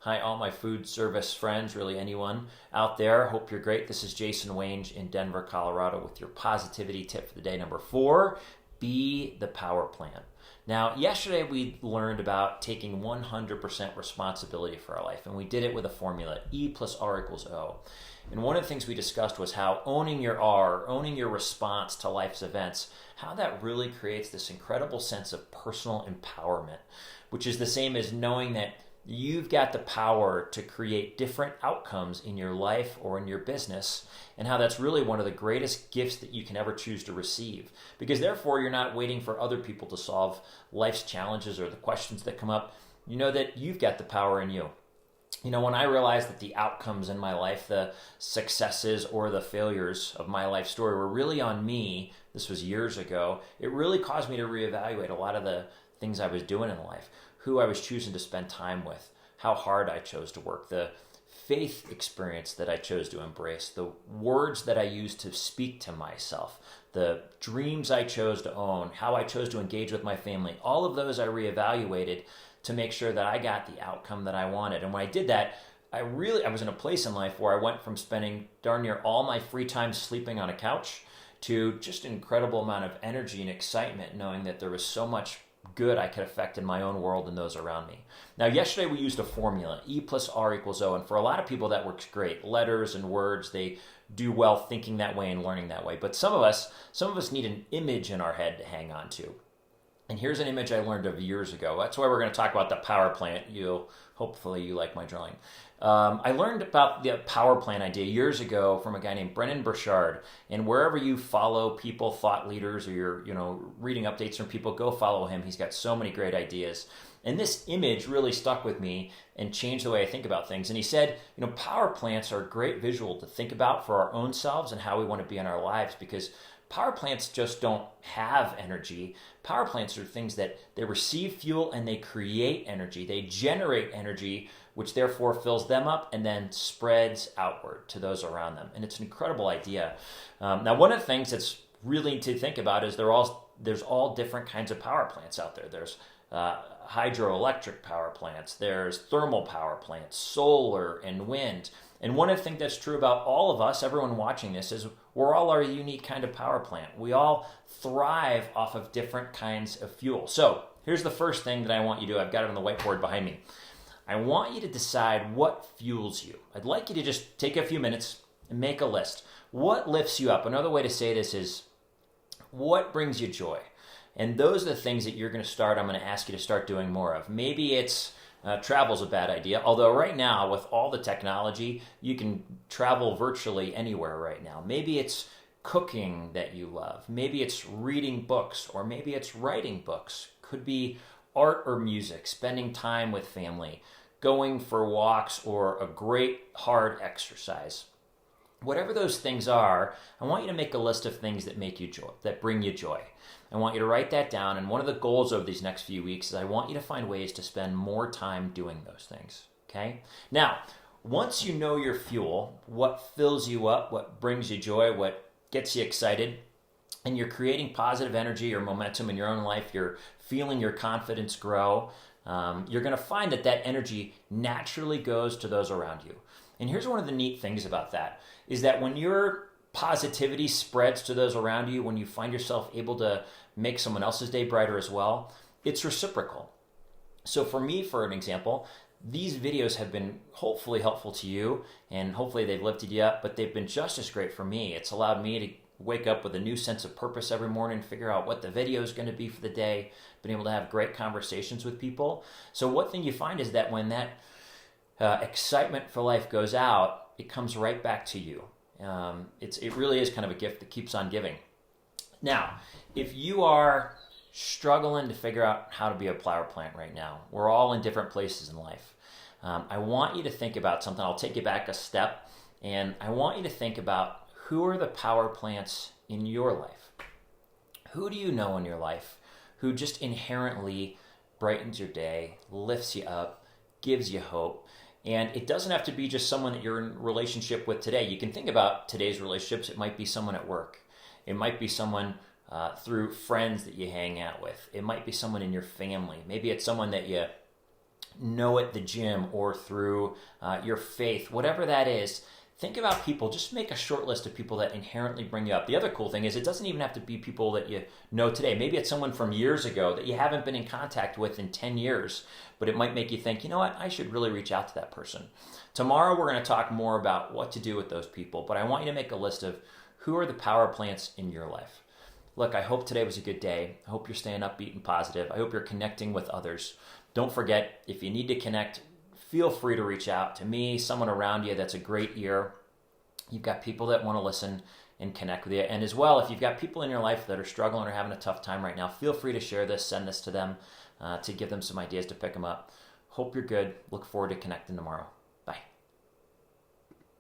Hi, all my food service friends, really anyone out there. Hope you're great. This is Jason Wange in Denver, Colorado with your positivity tip for the day number 4, Be the Powerplant. Now, yesterday we learned about taking 100% responsibility for our life, and we did it with a formula, E plus R equals O. And one of the things we discussed was how owning your R, owning your response to life's events, how that really creates this incredible sense of personal empowerment, which is the same as knowing that you've got the power to create different outcomes in your life or in your business, and how that's really one of the greatest gifts that you can ever choose to receive. Because therefore, you're not waiting for other people to solve life's challenges or the questions that come up. You know that you've got the power in you. You know, when I realized that the outcomes in my life, the successes or the failures of my life story were really on me, this was years ago, it really caused me to reevaluate a lot of the things I was doing in life, who I was choosing to spend time with, how hard I chose to work, the faith experience that I chose to embrace, the words that I used to speak to myself, the dreams I chose to own, how I chose to engage with my family. All of those I reevaluated to make sure that I got the outcome that I wanted. And when I did that, I was in a place in life where I went from spending darn near all my free time sleeping on a couch to just an incredible amount of energy and excitement, knowing that there was so much good I could affect in my own world and those around me. Now, yesterday we used a formula, E plus R equals O, and for a lot of people that works great. Letters and words, they do well thinking that way and learning that way. But some of us need an image in our head to hang on to. And here's an image I learned of years ago. That's why we're going to talk about the power plant. Hopefully you like my drawing. I learned about the power plant idea years ago from a guy named Brendon Burchard. And wherever you follow people, thought leaders, or you're reading updates from people, go follow him. He's got so many great ideas. And this image really stuck with me and changed the way I think about things. And he said, power plants are a great visual to think about for our own selves and how we want to be in our lives, because power plants just don't have energy. Power plants are things that they receive fuel and they create energy. They generate energy, which therefore fills them up and then spreads outward to those around them. And it's an incredible idea. Now, one of the things that's really to think about is there's all different kinds of power plants out there. There's hydroelectric power plants, there's thermal power plants, solar and wind. And one of the things that's true about all of us, everyone watching this, is we're all our unique kind of power plant. We all thrive off of different kinds of fuel. So here's the first thing that I want you to do. I've got it on the whiteboard behind me. I want you to decide what fuels you. I'd like you to just take a few minutes and make a list. What lifts you up? Another way to say this is, what brings you joy? And those are the things that I'm going to ask you to start doing more of. Maybe it's travel's a bad idea, although right now with all the technology, you can travel virtually anywhere right now. Maybe it's cooking that you love. Maybe it's reading books, or maybe it's writing books. Could be art or music, spending time with family, going for walks, or a great hard exercise. Whatever those things are, I want you to make a list of things that make you joy, that bring you joy. I want you to write that down, and one of the goals of these next few weeks is I want you to find ways to spend more time doing those things, okay? Now, once you know your fuel, what fills you up, what brings you joy, what gets you excited, and you're creating positive energy or momentum in your own life, you're feeling your confidence grow, you're going to find that energy naturally goes to those around you. And here's one of the neat things about that, is that when your positivity spreads to those around you, when you find yourself able to make someone else's day brighter as well, it's reciprocal. So for me, for an example, these videos have been hopefully helpful to you, and hopefully they've lifted you up, but they've been just as great for me. It's allowed me to wake up with a new sense of purpose every morning, figure out what the video is going to be for the day, been able to have great conversations with people. So one thing you find is that when that excitement for life goes out, it comes right back to you. It really is kind of a gift that keeps on giving. Now, if you are struggling to figure out how to be a power plant right now, we're all in different places in life. I want you to think about something. I'll take you back a step, and I want you to think about, who are the power plants in your life? Who do you know in your life who just inherently brightens your day, lifts you up, gives you hope? And it doesn't have to be just someone that you're in relationship with today. You can think about today's relationships. It might be someone at work. It might be someone through friends that you hang out with. It might be someone in your family. Maybe it's someone that you know at the gym or through your faith, whatever that is. Think about people. Just make a short list of people that inherently bring you up. The other cool thing is it doesn't even have to be people that you know today. Maybe it's someone from years ago that you haven't been in contact with in 10 years, but it might make you think, you know what, I should really reach out to that person. Tomorrow we're going to talk more about what to do with those people, but I want you to make a list of who are the power plants in your life. Look, I hope today was a good day. I hope you're staying upbeat and positive. I hope you're connecting with others. Don't forget, if you need to connect, feel free to reach out to me, someone around you that's a great ear. You've got people that want to listen and connect with you. And as well, if you've got people in your life that are struggling or having a tough time right now, feel free to share this, send this to them to give them some ideas to pick them up. Hope you're good. Look forward to connecting tomorrow.